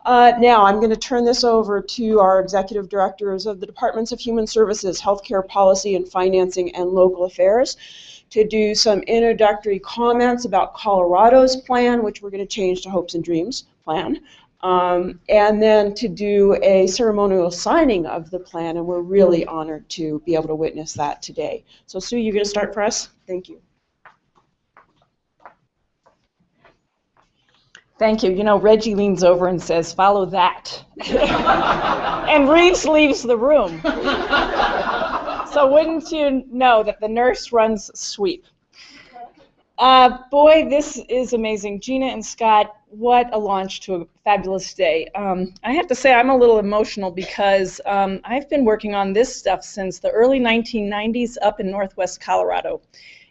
Now I'm going to turn this over to our executive directors of the Departments of Human Services, Healthcare Policy and Financing, and Local Affairs to do some introductory comments about Colorado's plan, which we're going to change to Hopes and Dreams plan, and then to do a ceremonial signing of the plan, and we're really honored to be able to witness that today. So Sue, you're going to start for us? Thank you. Thank you. You know, Reggie leans over and says, "Follow that." And Reeves leaves the room. So wouldn't you know that the nurse runs sweep? Boy, this is amazing. Gina and Scott, what a launch to a fabulous day. I have to say I'm a little emotional because I've been working on this stuff since the early 1990s up in Northwest Colorado.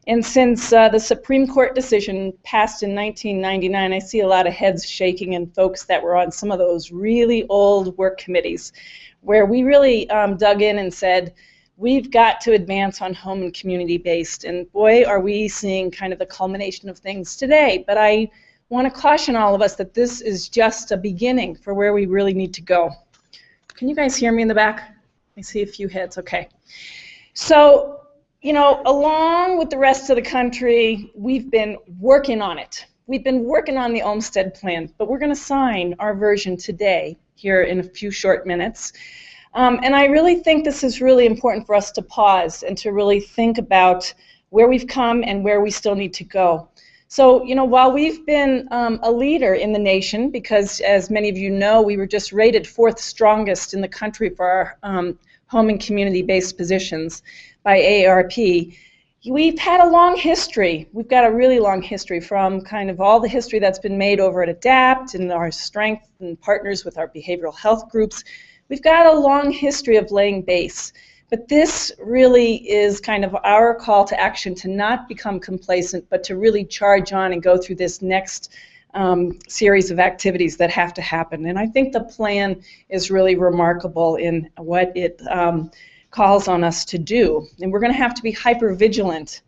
And since the Supreme Court decision passed in 1999, I see a lot of heads shaking and folks that were on some of those really old work committees where we really dug in and said, we've got to advance on home and community-based. And boy, are we seeing kind of the culmination of things today. But I want to caution all of us that this is just a beginning for where we really need to go. Can you guys hear me in the back? I see a few heads. Okay. So, you know, along with the rest of the country, we've been working on it. We've been working on the Olmstead plan, but we're going to sign our version today, here in a few short minutes. And I really think this is really important for us to pause and to really think about where we've come and where we still need to go. So, you know, while we've been a leader in the nation, because as many of you know, we were just rated 4th strongest in the country for our home and community-based positions by AARP, we've had a long history. We've got a really long history from kind of all the history that's been made over at Dept and our strength and partners with our behavioral health groups. We've got a long history of laying base. But this really is kind of our call to action to not become complacent, but to really charge on and go through this next series of activities that have to happen. And I think the plan is really remarkable in what it calls on us to do. And we're going to have to be hyper vigilant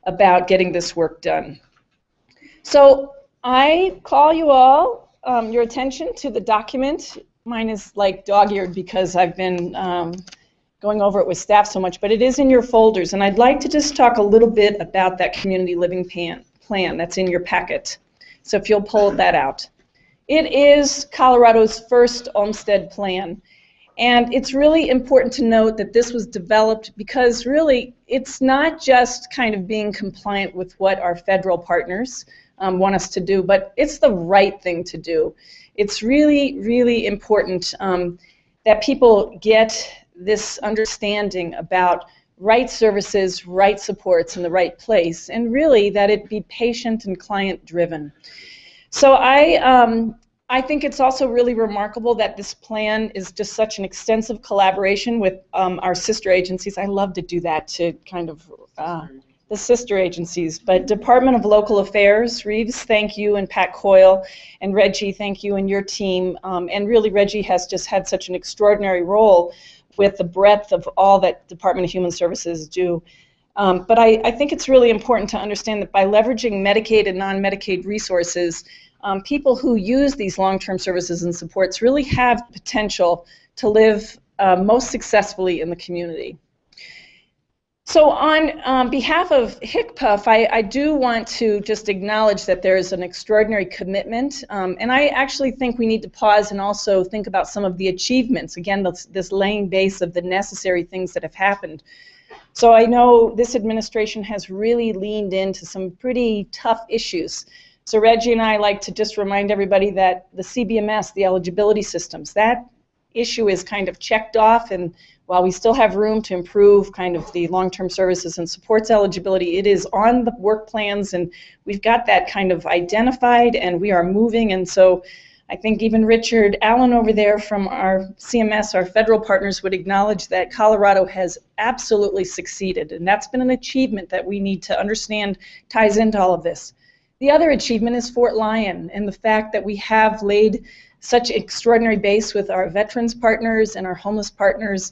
about getting this work done. So I call you all your attention to the document. Mine is like dog-eared because I've been going over it with staff so much, but it is in your folders. And I'd like to just talk a little bit about that community living plan that's in your packet. So if you'll pull that out. It is Colorado's first Olmstead plan. And it's really important to note that this was developed because really it's not just kind of being compliant with what our federal partners want us to do, but it's the right thing to do. It's really, really important that people get this understanding about right services, right supports in the right place, and really that it be patient and client driven. So I think it's also really remarkable that this plan is just such an extensive collaboration with our sister agencies. I love to do that to kind of the sister agencies. But Department of Local Affairs, Reeves, thank you, and Pat Coyle, and Reggie, thank you, and your team. And really, Reggie has just had such an extraordinary role with the breadth of all that Department of Human Services do. But I think it's really important to understand that by leveraging Medicaid and non-Medicaid resources, people who use these long-term services and supports really have potential to live most successfully in the community. So on behalf of HCPF, I do want to just acknowledge that there is an extraordinary commitment, and I actually think we need to pause and also think about some of the achievements, again, this laying base of the necessary things that have happened. So I know this administration has really leaned into some pretty tough issues. So Reggie and I like to just remind everybody that the CBMS, the eligibility systems, that issue is kind of checked off, and while we still have room to improve kind of the long-term services and supports eligibility, it is on the work plans, and we've got that kind of identified, and we are moving. And so I think even Richard Allen over there from our CMS, our federal partners, would acknowledge that Colorado has absolutely succeeded, and that's been an achievement that we need to understand ties into all of this. The other achievement is Fort Lyon, and the fact that we have laid such extraordinary base with our veterans partners and our homeless partners.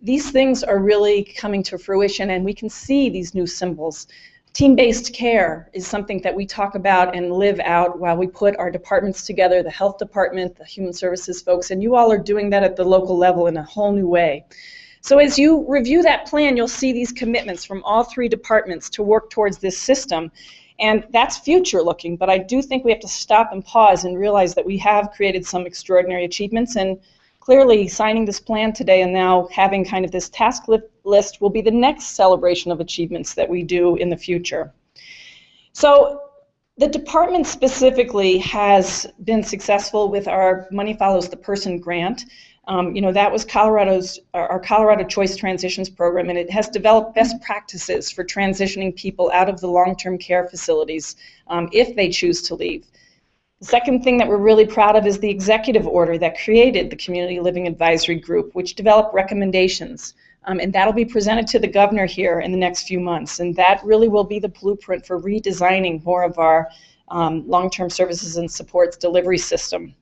These things are really coming to fruition, and we can see these new symbols. Team-based care is something that we talk about and live out while we put our departments together, the health department, the human services folks, and you all are doing that at the local level in a whole new way. So as you review that plan, you'll see these commitments from all three departments to work towards this system. And that's future looking, but I do think we have to stop and pause and realize that we have created some extraordinary achievements, and clearly signing this plan today and now having kind of this task list will be the next celebration of achievements that we do in the future. So the department specifically has been successful with our Money Follows the Person grant. That was our Colorado Choice Transitions program, and it has developed best practices for transitioning people out of the long-term care facilities if they choose to leave. The second thing that we're really proud of is the executive order that created the Community Living Advisory Group, which developed recommendations. And that'll be presented to the governor here in the next few months. And that really will be the blueprint for redesigning more of our long-term services and supports delivery system.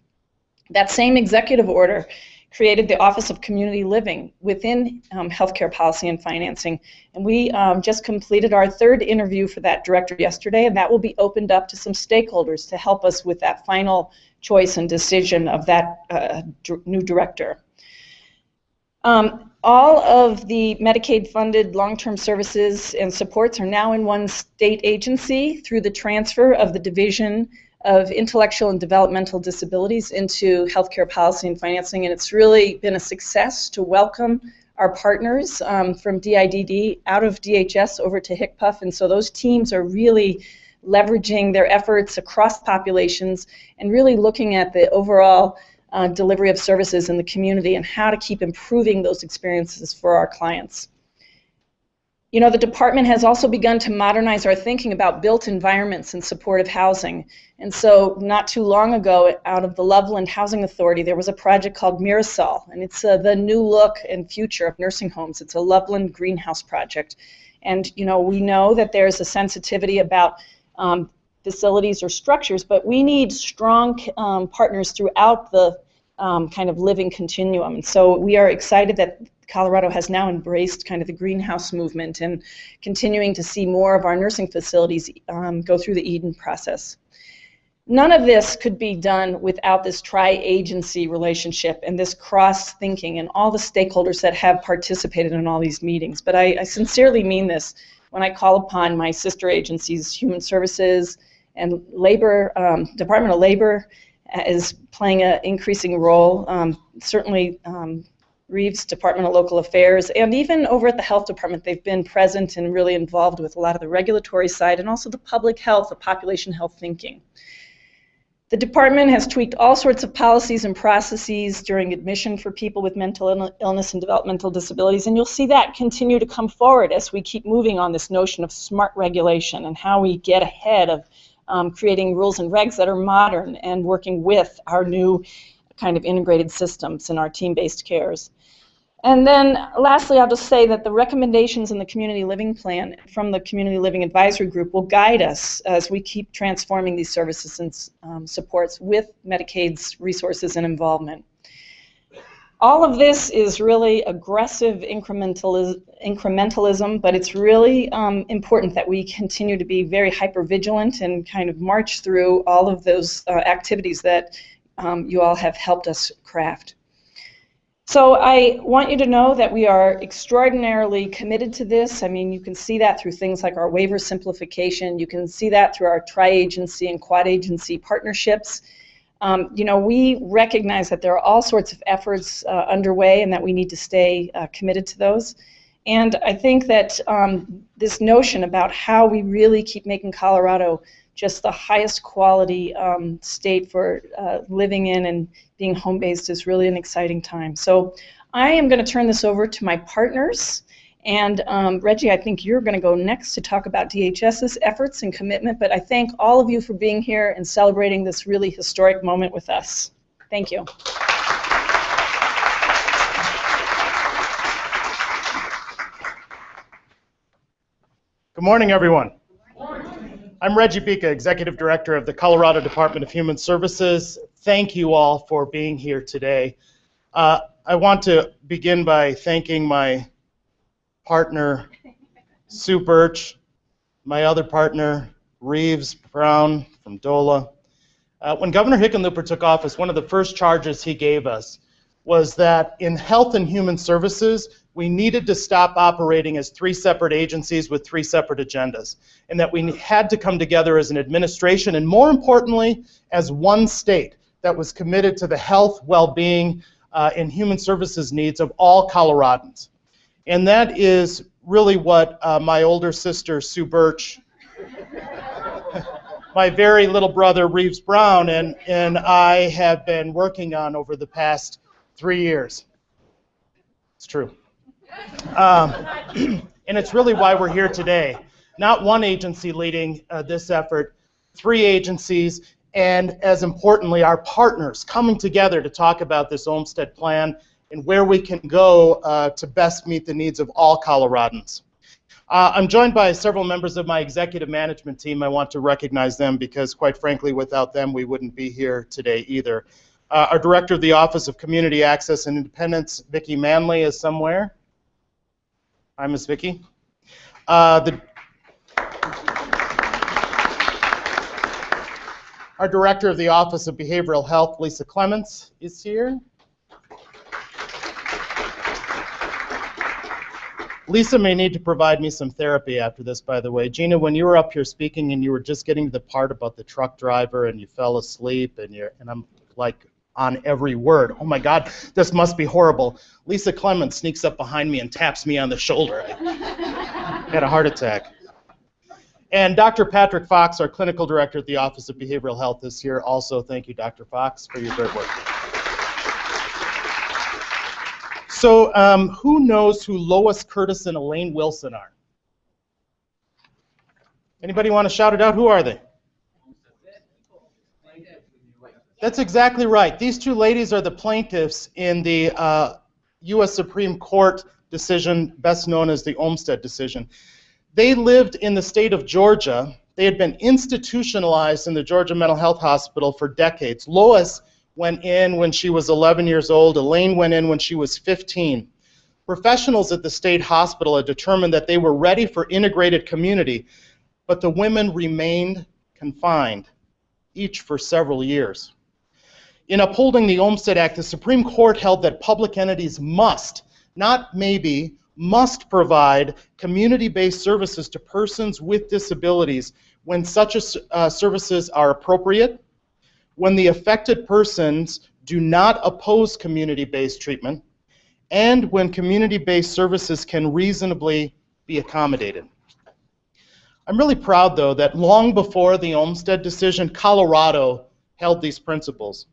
That same executive order created the Office of Community Living within healthcare policy and financing. And we just completed our third interview for that director yesterday, and that will be opened up to some stakeholders to help us with that final choice and decision of that new director. All of the Medicaid-funded long-term services and supports are now in one state agency through the transfer of the Division of Intellectual and Developmental Disabilities into Healthcare Policy and Financing, and it's really been a success to welcome our partners from DIDD out of DHS over to HCPF, and so those teams are really leveraging their efforts across populations and really looking at the overall delivery of services in the community and how to keep improving those experiences for our clients. The department has also begun to modernize our thinking about built environments and supportive housing. And so not too long ago, out of the Loveland Housing Authority, there was a project called Mirasol, and it's the new look and future of nursing homes. It's a Loveland greenhouse project. And we know that there's a sensitivity about facilities or structures, but we need strong partners throughout the kind of living continuum. And so we are excited that Colorado has now embraced kind of the greenhouse movement and continuing to see more of our nursing facilities go through the Eden process. None of this could be done without this tri-agency relationship and this cross-thinking and all the stakeholders that have participated in all these meetings. But I sincerely mean this when I call upon my sister agencies, Human Services and Labor, Department of Labor is playing an increasing role. Certainly Reeves, Department of Local Affairs, and even over at the Health Department, they've been present and really involved with a lot of the regulatory side and also the public health, the population health thinking. The department has tweaked all sorts of policies and processes during admission for people with mental illness and developmental disabilities, and you'll see that continue to come forward as we keep moving on this notion of smart regulation and how we get ahead of creating rules and regs that are modern and working with our new kind of integrated systems and our team-based cares. And then lastly, I'll just say that the recommendations in the Community Living Plan from the Community Living Advisory Group will guide us as we keep transforming these services and supports with Medicaid's resources and involvement. All of this is really aggressive incrementalism, but it's really important that we continue to be very hyper-vigilant and kind of march through all of those activities that you all have helped us craft. So I want you to know that we are extraordinarily committed to this. I mean, you can see that through things like our waiver simplification. You can see that through our tri-agency and quad-agency partnerships. We recognize that there are all sorts of efforts underway and that we need to stay committed to those. And I think that this notion about how we really keep making Colorado just the highest quality state for living in and being home-based is really an exciting time. So I am going to turn this over to my partners. And Reggie, I think you're going to go next to talk about DHS's efforts and commitment, but I thank all of you for being here and celebrating this really historic moment with us. Thank you. Good morning, everyone. I'm Reggie Bicha, Executive Director of the Colorado Department of Human Services. Thank you all for being here today. I want to begin by thanking my partner, Sue Birch, my other partner, Reeves, Brown from DOLA. When Governor Hickenlooper took office, one of the first charges he gave us was that in Health and Human Services, we needed to stop operating as three separate agencies with three separate agendas, and that we had to come together as an administration, and more importantly, as one state that was committed to the health, well-being, and human services needs of all Coloradans. And that is really what my older sister, Sue Birch, my very little brother, Reeves Brown, and I have been working on over the past 3 years. It's true. And it's really why we're here today. Not one agency leading this effort, three agencies, and as importantly, our partners coming together to talk about this Olmstead plan and where we can go to best meet the needs of all Coloradans. I'm joined by several members of my executive management team. I want to recognize them because, quite frankly, without them, we wouldn't be here today either. Our Director of the Office of Community Access and Independence, Vicki Manley, is somewhere. Hi, Ms. Vicki. Our Director of the Office of Behavioral Health, Lisa Clements, is here. Lisa may need to provide me some therapy after this, by the way. Gina, when you were up here speaking and you were just getting to the part about the truck driver and you fell asleep and I'm like on every word, oh my God, this must be horrible. Lisa Clements sneaks up behind me and taps me on the shoulder. I had a heart attack. And Dr. Patrick Fox, our Clinical Director at the Office of Behavioral Health, is here also. Thank you, Dr. Fox, for your great work. So who knows who Lois Curtis and Elaine Wilson are? Anybody want to shout it out? Who are they? That's exactly right. These two ladies are the plaintiffs in the U.S. Supreme Court decision, best known as the Olmstead decision. They lived in the state of Georgia. They had been institutionalized in the Georgia Mental Health Hospital for decades. Lois went in when she was 11 years old. Elaine went in when she was 15. Professionals at the state hospital had determined that they were ready for integrated community, but the women remained confined, each for several years. In upholding the Olmstead Act, the Supreme Court held that public entities must, not maybe, must provide community-based services to persons with disabilities when such services are appropriate, when the affected persons do not oppose community-based treatment, and when community-based services can reasonably be accommodated. I'm really proud, though, that long before the Olmstead decision, Colorado held these principles.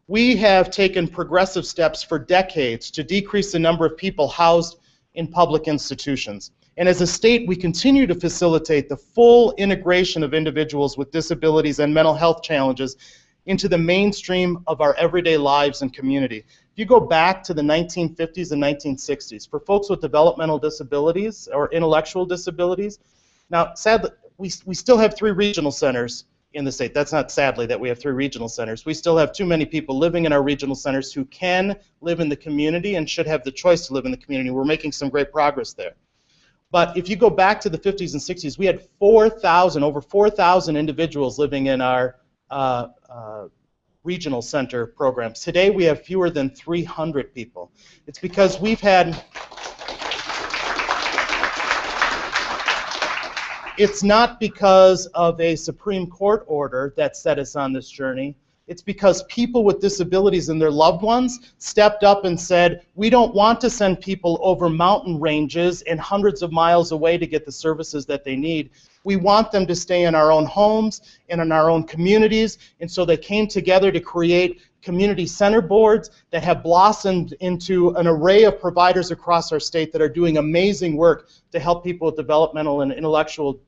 We have taken progressive steps for decades to decrease the number of people housed in public institutions. And as a state, we continue to facilitate the full integration of individuals with disabilities and mental health challenges into the mainstream of our everyday lives and community. If you go back to the 1950s and 1960s, for folks with developmental disabilities or intellectual disabilities, now sadly, we still have 3 regional centers in the state. That's not sadly that we have 3 regional centers. We still have too many people living in our regional centers who can live in the community and should have the choice to live in the community. We're making some great progress there. But if you go back to the 50s and 60s, we had over 4,000 individuals living in our regional center programs. Today we have fewer than 300 people. It's because we've had, it's not because of a Supreme Court order that set us on this journey. It's because people with disabilities and their loved ones stepped up and said, we don't want to send people over mountain ranges and hundreds of miles away to get the services that they need. We want them to stay in our own homes and in our own communities. And so they came together to create community center boards that have blossomed into an array of providers across our state that are doing amazing work to help people with developmental and intellectual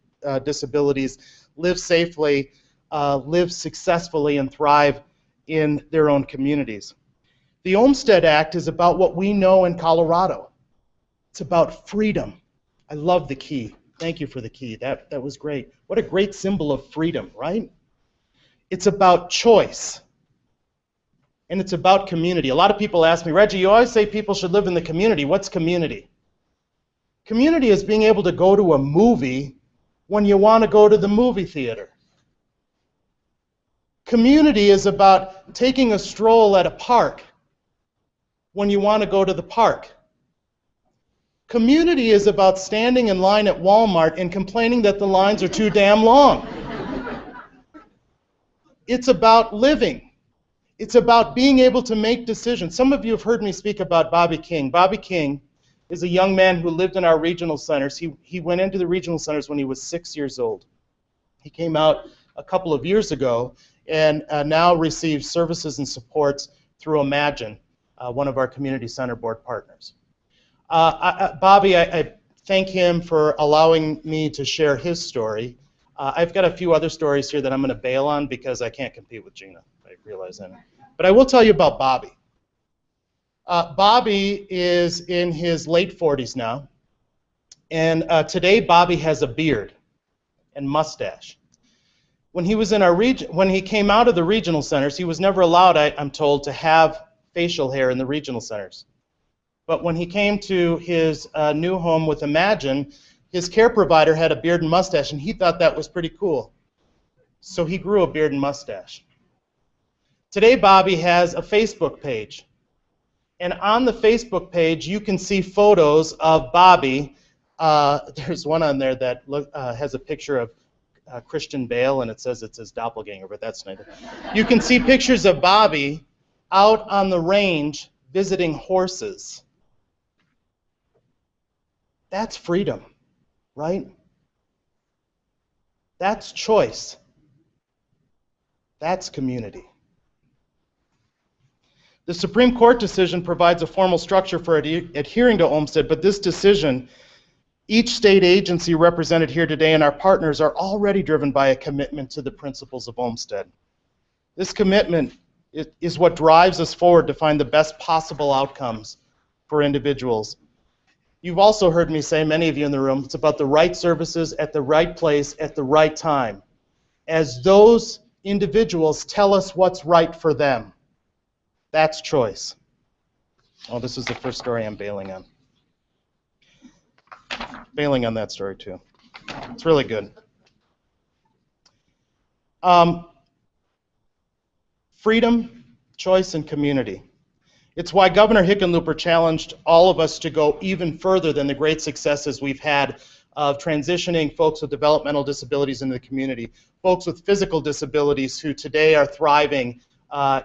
disabilities live safely, live successfully, and thrive in their own communities. The Olmstead Act is about what we know in Colorado. It's about freedom. I love the key. Thank you for the key. That was great. What a great symbol of freedom, right? It's about choice. And it's about community. A lot of people ask me, Reggie, you always say people should live in the community. What's community? Community is being able to go to a movie when you want to go to the movie theater. Community is about taking a stroll at a park when you want to go to the park. Community is about standing in line at Walmart and complaining that the lines are too damn long. It's about living. It's about being able to make decisions. Some of you have heard me speak about Bobby King. Bobby King is a young man who lived in our regional centers. He went into the regional centers when he was 6 years old. He came out a couple of years ago and now receives services and supports through Imagine, one of our community center board partners. Bobby, I thank him for allowing me to share his story. I've got a few other stories here that I'm going to bail on because I can't compete with Gina. I realize that. But I will tell you about Bobby. Bobby is in his late 40s now, and today Bobby has a beard and mustache. When he was in our when he came out of the regional centers, he was never allowed, I'm told, to have facial hair in the regional centers. But when he came to his new home with Imagine, his care provider had a beard and mustache, and he thought that was pretty cool. So he grew a beard and mustache. Today, Bobby has a Facebook page. And on the Facebook page, you can see photos of Bobby. There's one on there that has a picture of Christian Bale, and it says it's his doppelganger, but that's neither. You can see pictures of Bobby out on the range visiting horses. That's freedom, right? That's choice. That's community. The Supreme Court decision provides a formal structure for adhering to Olmstead, but this decision, each state agency represented here today and our partners are already driven by a commitment to the principles of Olmstead. This commitment is what drives us forward to find the best possible outcomes for individuals. You've also heard me say, many of you in the room, it's about the right services at the right place at the right time. As those individuals tell us what's right for them. That's choice. Oh, this is the first story I'm bailing on. Bailing on that story too. It's really good. Freedom, choice, and community. It's why Governor Hickenlooper challenged all of us to go even further than the great successes we've had of transitioning folks with developmental disabilities into the community, folks with physical disabilities who today are thriving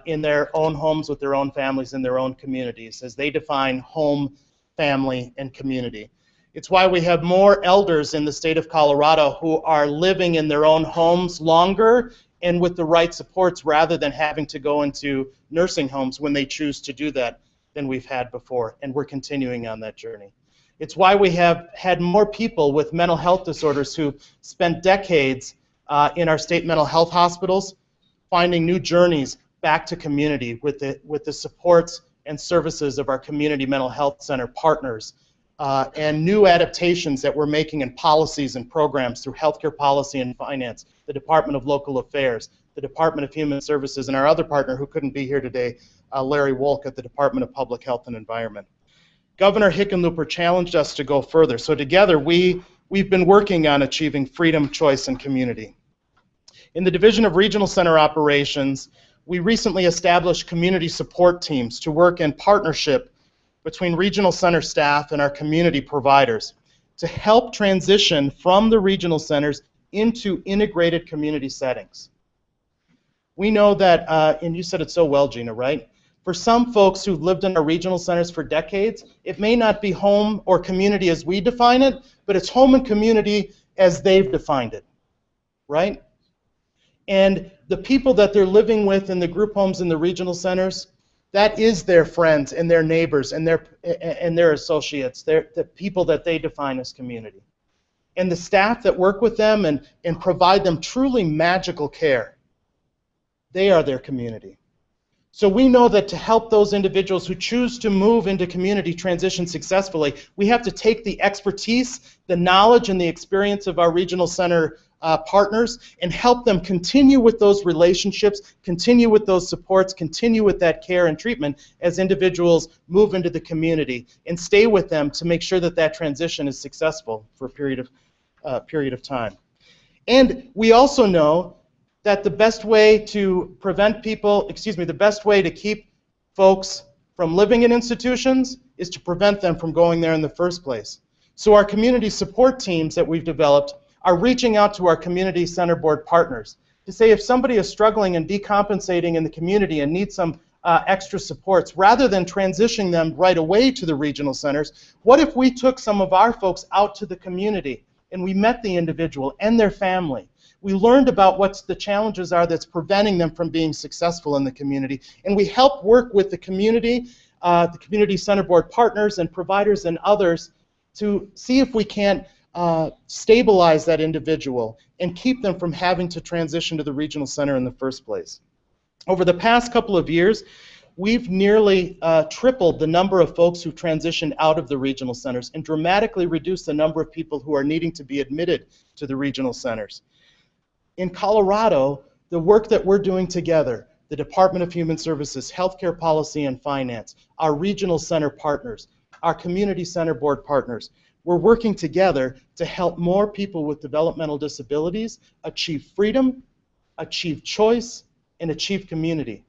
in their own homes with their own families in their own communities as they define home, family, and community. It's why we have more elders in the state of Colorado who are living in their own homes longer and with the right supports rather than having to go into nursing homes when they choose to do that than we've had before, and we're continuing on that journey. It's why we have had more people with mental health disorders who spent decades in our state mental health hospitals finding new journeys back to community with the supports and services of our community mental health center partners and new adaptations that we're making in policies and programs through healthcare policy and finance, the Department of Local Affairs, the Department of Human Services, and our other partner who couldn't be here today, Larry Wolk at the Department of Public Health and Environment. Governor Hickenlooper challenged us to go further, so together we've been working on achieving freedom, choice, and community. In the Division of Regional Center Operations, we recently established community support teams to work in partnership between regional center staff and our community providers to help transition from the regional centers into integrated community settings. We know that, and you said it so well, Gina, right? For some folks who've lived in our regional centers for decades, it may not be home or community as we define it, but it's home and community as they've defined it, right? And the people that they're living with in the group homes in the regional centers, that is their friends and their neighbors and their associates, the people that they define as community. And the staff that work with them and provide them truly magical care, they are their community. So we know that to help those individuals who choose to move into community transition successfully, we have to take the expertise, the knowledge, and the experience of our regional center partners and help them continue with those relationships, continue with those supports, continue with that care and treatment as individuals move into the community and stay with them to make sure that that transition is successful for a period of time. And we also know that the best way to prevent people, the best way to keep folks from living in institutions is to prevent them from going there in the first place. So our community support teams that we've developed are reaching out to our community center board partners to say if somebody is struggling and decompensating in the community and needs some extra supports, rather than transitioning them right away to the regional centers, what if we took some of our folks out to the community and we met the individual and their family? We learned about what the challenges are that's preventing them from being successful in the community, and we help work with the community center board partners and providers and others to see if we can't stabilize that individual and keep them from having to transition to the regional center in the first place. Over the past couple of years, we've nearly tripled the number of folks who transitioned out of the regional centers and dramatically reduced the number of people who are needing to be admitted to the regional centers. In Colorado, the work that we're doing together, the Department of Human Services, Healthcare Policy and Finance, our regional center partners, our community center board partners, we're working together to help more people with developmental disabilities achieve freedom, achieve choice, and achieve community.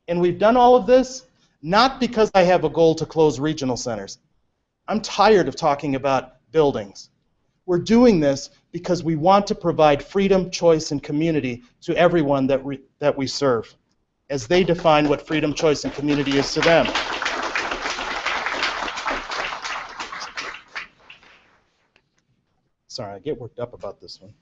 And we've done all of this not because I have a goal to close regional centers. I'm tired of talking about buildings. We're doing this because we want to provide freedom, choice, and community to everyone that we serve, as they define what freedom, choice, and community is to them. Sorry, I get worked up about this one.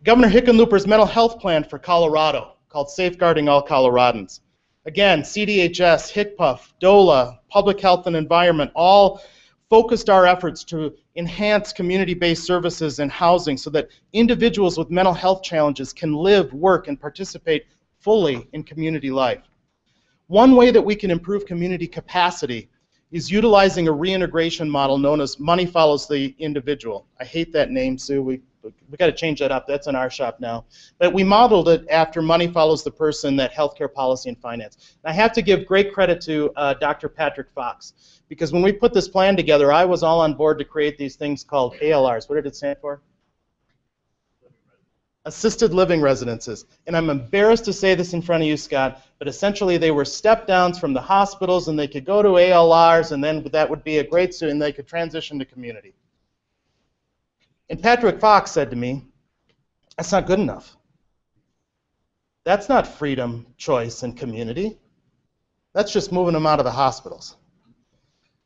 Governor Hickenlooper's mental health plan for Colorado, called Safeguarding All Coloradans. Again, CDHS, HCPF, DOLA, Public Health and Environment, all focused our efforts to enhance community-based services and housing so that individuals with mental health challenges can live, work, and participate fully in community life. One way that we can improve community capacity is utilizing a reintegration model known as money follows the individual. I hate that name, Sue. We got to change that up. That's in our shop now. But we modeled it after money follows the person, that healthcare policy and finance. And I have to give great credit to Dr. Patrick Fox, because when we put this plan together, I was all on board to create these things called ALRs. What did it stand for? Assisted living residences. And I'm embarrassed to say this in front of you, Scott, but essentially they were step downs from the hospitals, and they could go to ALRs, and then that would be a great suit, and they could transition to community. And Patrick Fox said to me, that's not good enough. That's not freedom, choice, and community. That's just moving them out of the hospitals.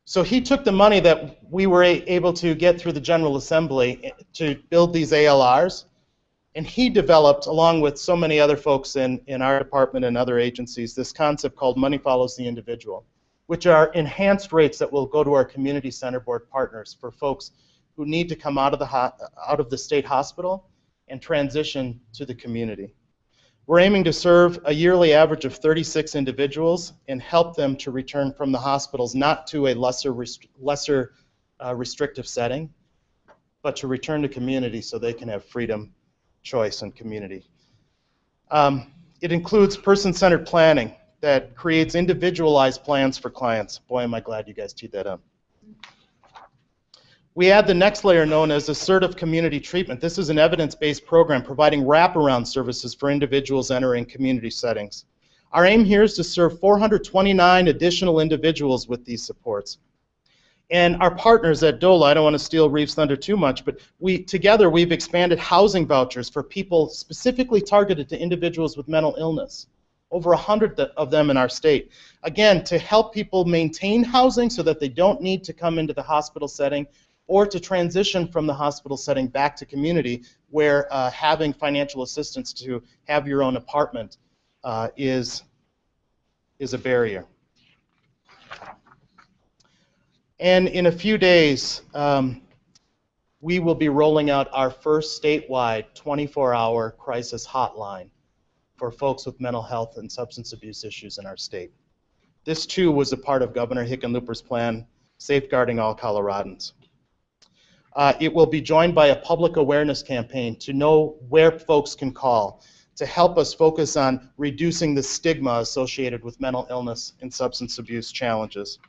So he took the money that we were able to get through the General Assembly to build these ALRs, and he developed, along with so many other folks in our department and other agencies, this concept called money follows the individual, which are enhanced rates that will go to our community center board partners for folks who need to come out of the state hospital and transition to the community. We're aiming to serve a yearly average of 36 individuals and help them to return from the hospitals, not to a lesser restrictive setting, but to return to community so they can have freedom, choice, and community. It includes person-centered planning that creates individualized plans for clients. Boy, am I glad you guys teed that up. We add the next layer known as assertive community treatment. This is an evidence-based program providing wraparound services for individuals entering community settings. Our aim here is to serve 429 additional individuals with these supports. And our partners at DOLA, I don't want to steal Reeves' thunder too much, but together we've expanded housing vouchers for people specifically targeted to individuals with mental illness. Over 100 of them in our state. Again, to help people maintain housing so that they don't need to come into the hospital setting or to transition from the hospital setting back to community where having financial assistance to have your own apartment is a barrier. And in a few days, we will be rolling out our first statewide 24-hour crisis hotline for folks with mental health and substance abuse issues in our state. This too was a part of Governor Hickenlooper's plan, Safeguarding All Coloradans. It will be joined by a public awareness campaign to know where folks can call to help us focus on reducing the stigma associated with mental illness and substance abuse challenges.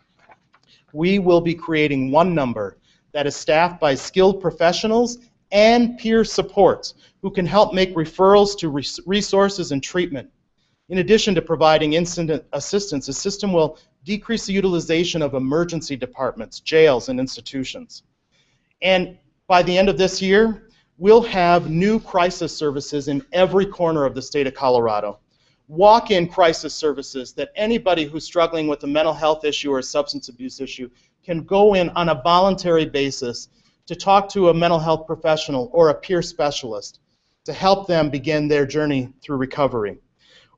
We will be creating one number that is staffed by skilled professionals and peer supports who can help make referrals to resources and treatment. In addition to providing instant assistance, the system will decrease the utilization of emergency departments, jails, and institutions. And by the end of this year, we'll have new crisis services in every corner of the state of Colorado. Walk-in crisis services that anybody who's struggling with a mental health issue or a substance abuse issue can go in on a voluntary basis to talk to a mental health professional or a peer specialist to help them begin their journey through recovery.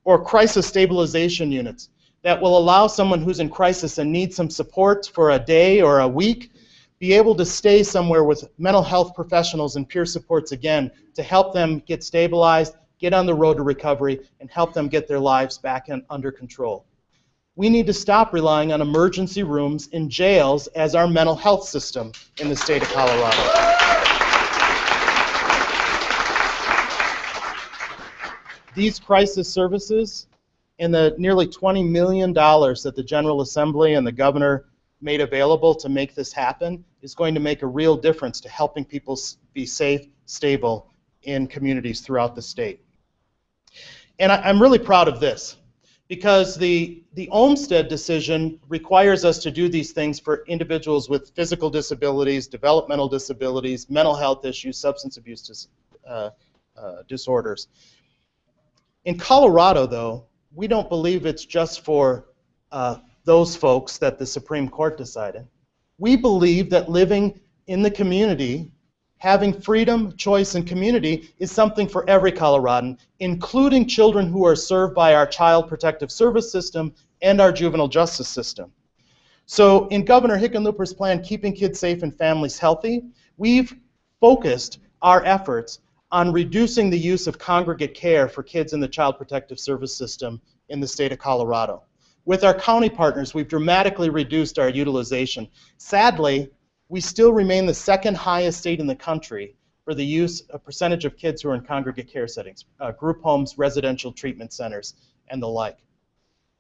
Or crisis stabilization units that will allow someone who's in crisis and needs some support for a day or a week be able to stay somewhere with mental health professionals and peer supports again to help them get stabilized, get on the road to recovery, and help them get their lives back under control. We need to stop relying on emergency rooms in jails as our mental health system in the state of Colorado. These crisis services and the nearly $20 million that the General Assembly and the governor made available to make this happen is going to make a real difference to helping people be safe, stable in communities throughout the state. And I'm really proud of this because the Olmstead decision requires us to do these things for individuals with physical disabilities, developmental disabilities, mental health issues, substance abuse disorders. In Colorado, though, we don't believe it's just for those folks that the Supreme Court decided. We believe that living in the community, having freedom, choice, and community is something for every Coloradan, including children who are served by our Child Protective Service system and our juvenile justice system. So in Governor Hickenlooper's plan, Keeping Kids Safe and Families Healthy, we've focused our efforts on reducing the use of congregate care for kids in the Child Protective Service system in the state of Colorado. With our county partners, we've dramatically reduced our utilization. Sadly, we still remain the second highest state in the country for the use of percentage of kids who are in congregate care settings, group homes, residential treatment centers, and the like.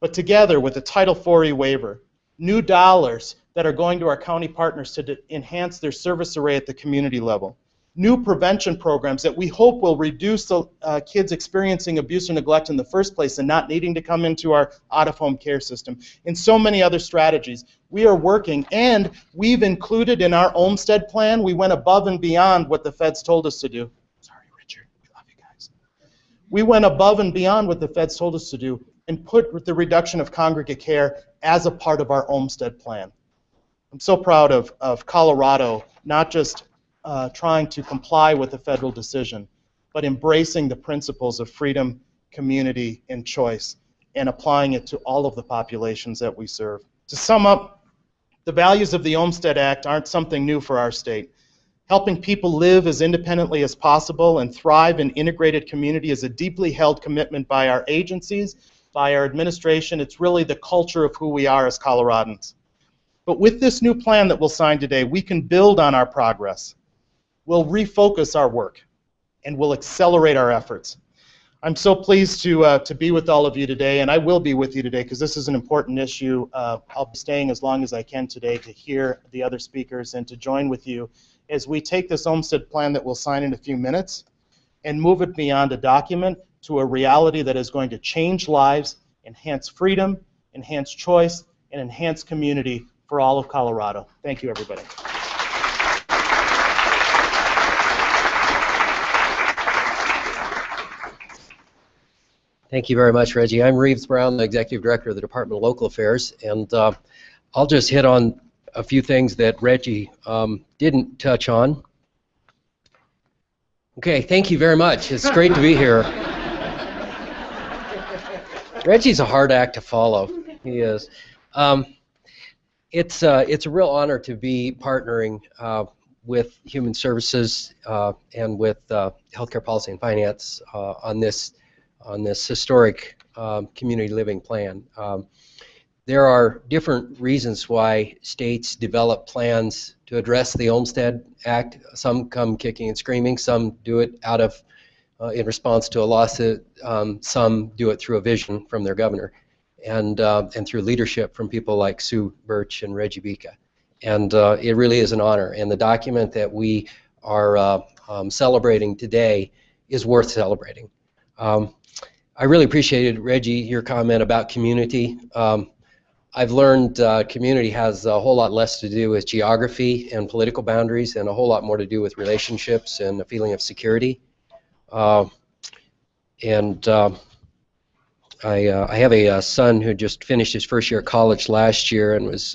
But together with the Title IV waiver, new dollars that are going to our county partners to enhance their service array at the community level, new prevention programs that we hope will reduce the kids experiencing abuse or neglect in the first place and not needing to come into our out-of-home care system, and so many other strategies. We are working, and we've included in our Olmstead plan, we went above and beyond what the feds told us to do. Sorry, Richard, we love you guys. We went above and beyond what the feds told us to do and put the reduction of congregate care as a part of our Olmstead plan. I'm so proud of Colorado, not just trying to comply with the federal decision, but embracing the principles of freedom, community, and choice, and applying it to all of the populations that we serve. To sum up, the values of the Olmstead Act aren't something new for our state. Helping people live as independently as possible and thrive in integrated community is a deeply held commitment by our agencies, by our administration. It's really the culture of who we are as Coloradans. But with this new plan that we'll sign today, we can build on our progress. We'll refocus our work, and we'll accelerate our efforts. I'm so pleased to be with all of you today, and I will be with you today because this is an important issue. I'll be staying as long as I can today to hear the other speakers and to join with you as we take this Olmstead plan that we'll sign in a few minutes and move it beyond a document to a reality that is going to change lives, enhance freedom, enhance choice, and enhance community for all of Colorado. Thank you, everybody. Thank you very much, Reggie. I'm Reeves Brown, the Executive Director of the Department of Local Affairs, and I'll just hit on a few things that Reggie didn't touch on. Okay, thank you very much. It's great to be here. Reggie's a hard act to follow. He is. It's a real honor to be partnering with Human Services and with Healthcare Policy and Finance on this historic community living plan. There are different reasons why states develop plans to address the Olmstead Act. Some come kicking and screaming, some do it out of in response to a lawsuit, some do it through a vision from their governor, and through leadership from people like Sue Birch and Reggie Bicha. And it really is an honor. And the document that we are celebrating today is worth celebrating. I really appreciated, Reggie, your comment about community. I've learned community has a whole lot less to do with geography and political boundaries and a whole lot more to do with relationships and a feeling of security. I have a son who just finished his first year of college last year and was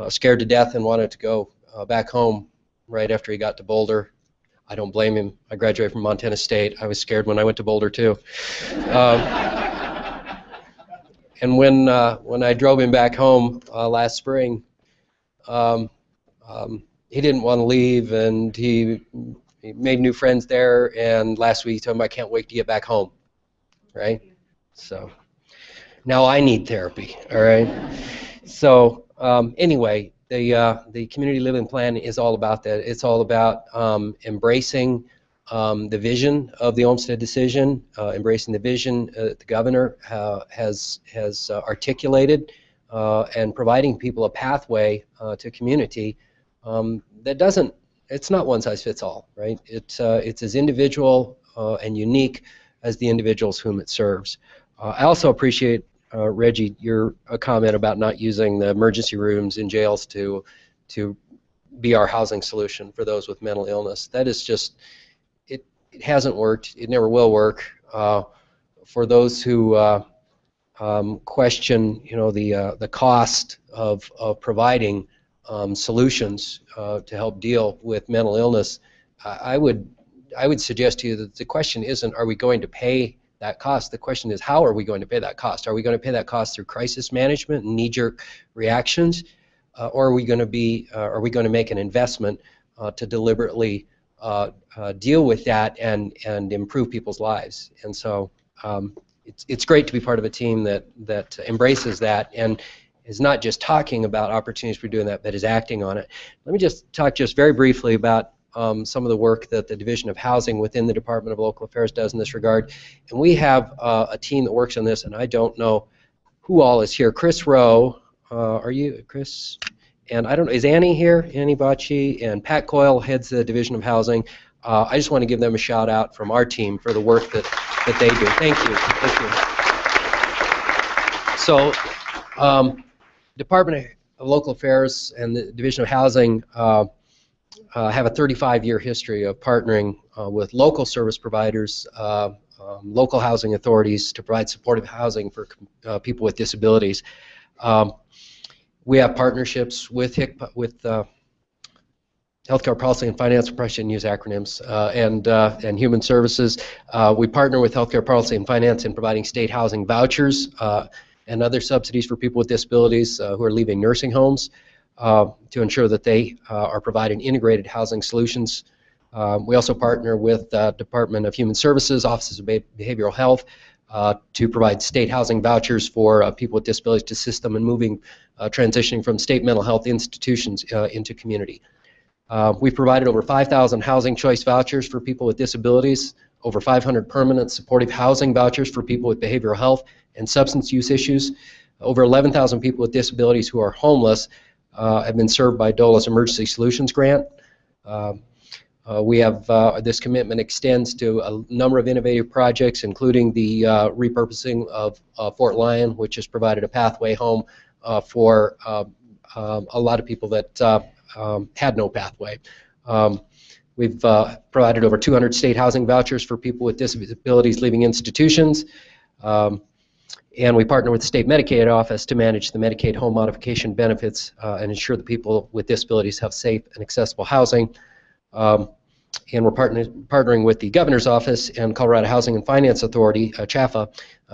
scared to death and wanted to go back home right after he got to Boulder. I don't blame him. I graduated from Montana State. I was scared when I went to Boulder too. And when I drove him back home last spring, he didn't want to leave, and he made new friends there. And last week he told me, I can't wait to get back home. Right? So now I need therapy. All right. So anyway, the community living plan is all about that. It's all about embracing the vision of the Olmstead decision, embracing the vision the governor has articulated, and providing people a pathway to community that doesn't. It's not one size fits all, right? It's as individual and unique as the individuals whom it serves. I also appreciate, Reggie, your comment about not using the emergency rooms in jails to be our housing solution for those with mental illness. That is just, it hasn't worked. It never will work. For those who question, the cost of providing solutions to help deal with mental illness, I would suggest to you that the question isn't, are we going to pay that cost? The question is, how are we going to pay that cost? Are we going to pay that cost through crisis management and knee-jerk reactions, or are we going to make an investment to deliberately deal with that and improve people's lives? And so it's great to be part of a team that embraces that and is not just talking about opportunities for doing that, but is acting on it. Let me just talk very briefly about some of the work that the Division of Housing within the Department of Local Affairs does in this regard. And we have a team that works on this, and I don't know who all is here. Chris Rowe, are you, Chris? And I don't know, is Annie here? Annie Bocci, and Pat Coyle heads the Division of Housing. I just want to give them a shout out from our team for the work that they do. Thank you. Thank you. So, Department of Local Affairs and the Division of Housing have a 35-year history of partnering with local service providers, local housing authorities to provide supportive housing for people with disabilities. We have partnerships with Healthcare Policy and Finance, I probably shouldn't use acronyms, and Human Services. We partner with Healthcare Policy and Finance in providing state housing vouchers and other subsidies for people with disabilities who are leaving nursing homes, to ensure that they are providing integrated housing solutions. We also partner with the Department of Human Services, Offices of Behavioral Health, to provide state housing vouchers for people with disabilities to assist them in moving, transitioning from state mental health institutions into community. We've provided over 5,000 housing choice vouchers for people with disabilities, over 500 permanent supportive housing vouchers for people with behavioral health and substance use issues. Over 11,000 people with disabilities who are homeless have been served by DOLA's Emergency Solutions Grant. We have this commitment extends to a number of innovative projects, including the repurposing of Fort Lyon, which has provided a pathway home for a lot of people that had no pathway. We've provided over 200 state housing vouchers for people with disabilities leaving institutions. And we partner with the state Medicaid office to manage the Medicaid home modification benefits and ensure that people with disabilities have safe and accessible housing. And we're partnering with the governor's office and Colorado Housing and Finance Authority, CHAFA,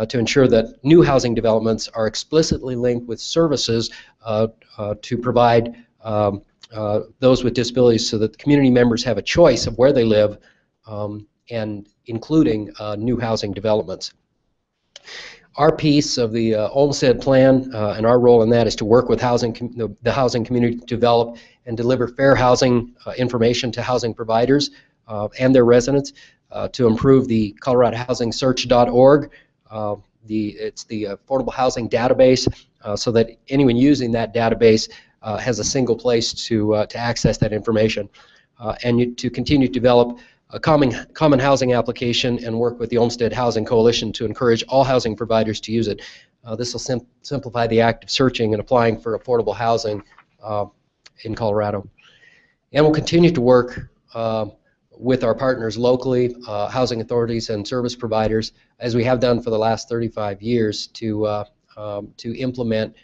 to ensure that new housing developments are explicitly linked with services to provide those with disabilities so that the community members have a choice of where they live, and including new housing developments. Our piece of the Olmstead plan and our role in that is to work with the housing community to develop and deliver fair housing information to housing providers and their residents to improve the coloradohousingsearch.org. It's the Affordable Housing Database, so that anyone using that database has a single place to access that information. and to continue to develop a common housing application and work with the Olmstead Housing Coalition to encourage all housing providers to use it. This will simplify the act of searching and applying for affordable housing in Colorado. And we'll continue to work with our partners locally, housing authorities and service providers, as we have done for the last 35 years to implement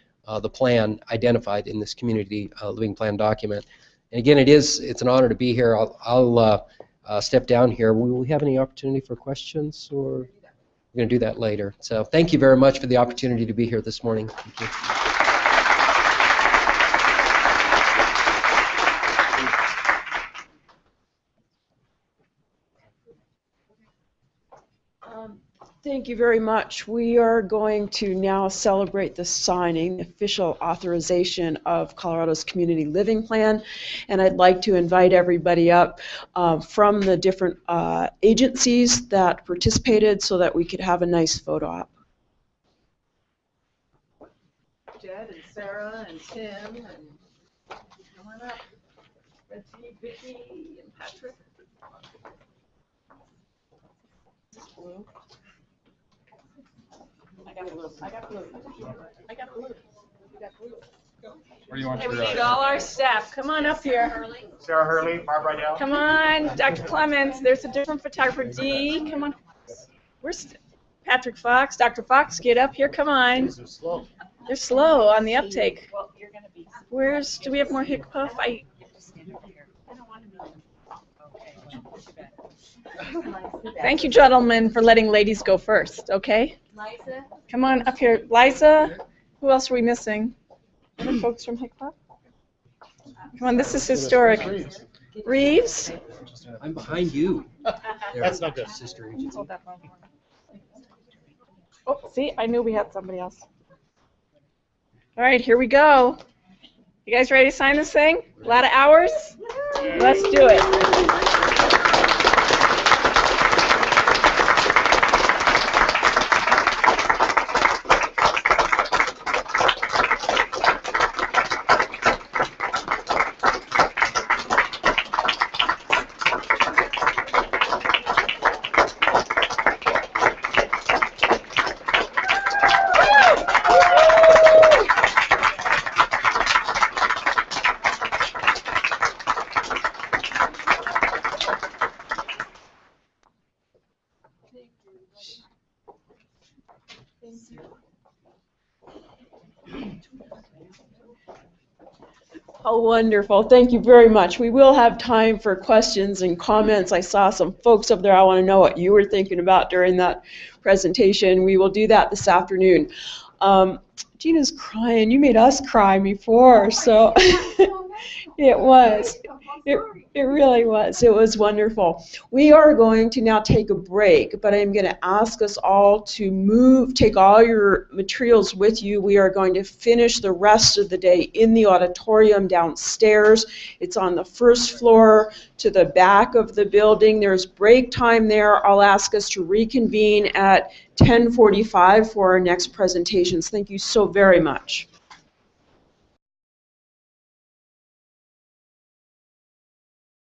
the plan identified in this community living plan document. And again, it's an honor to be here. I'll step down here. Will we have any opportunity for questions, or we're going to do that later? So thank you very much for the opportunity to be here this morning. Thank you. Thank you very much. We are going to now celebrate the signing, the official authorization of Colorado's Community Living Plan. And I'd like to invite everybody up from the different agencies that participated so that we could have a nice photo op. Jed and Sarah and Tim and come on up. Reggie, Vicky, and Patrick. Is this blue? I got blue. I got blue. I got blue. You got blue. Where do you want Hey, we your, need all our staff. Come on up here. Sarah Hurley, Barb Rydell. Come on, Dr. Clements. There's a different photographer. D. Come on. Where's Patrick Fox? Dr. Fox, get up here. Come on. These are slow. They're slow on the uptake. Do we have more hick puff? Thank you, gentlemen, for letting ladies go first, okay? Liza? Come on up here. Liza, who else are we missing? Other folks from hick puff? Come on, this is historic. Reeves? I'm behind you. That's not good. Sister agency. Hold that phone. Oh, see, I knew we had somebody else. All right, here we go. You guys ready to sign this thing? A lot of hours? Let's do it. Oh, wonderful. Thank you very much. We will have time for questions and comments. I saw some folks up there. I want to know what you were thinking about during that presentation. We will do that this afternoon. Gina's crying. You made us cry before, so it was. It really was. It was wonderful. We are going to now take a break, but I'm going to ask us all to take all your materials with you. We are going to finish the rest of the day in the auditorium downstairs. It's on the first floor to the back of the building. There's break time there. I'll ask us to reconvene at 10:45 for our next presentations. Thank you so very much.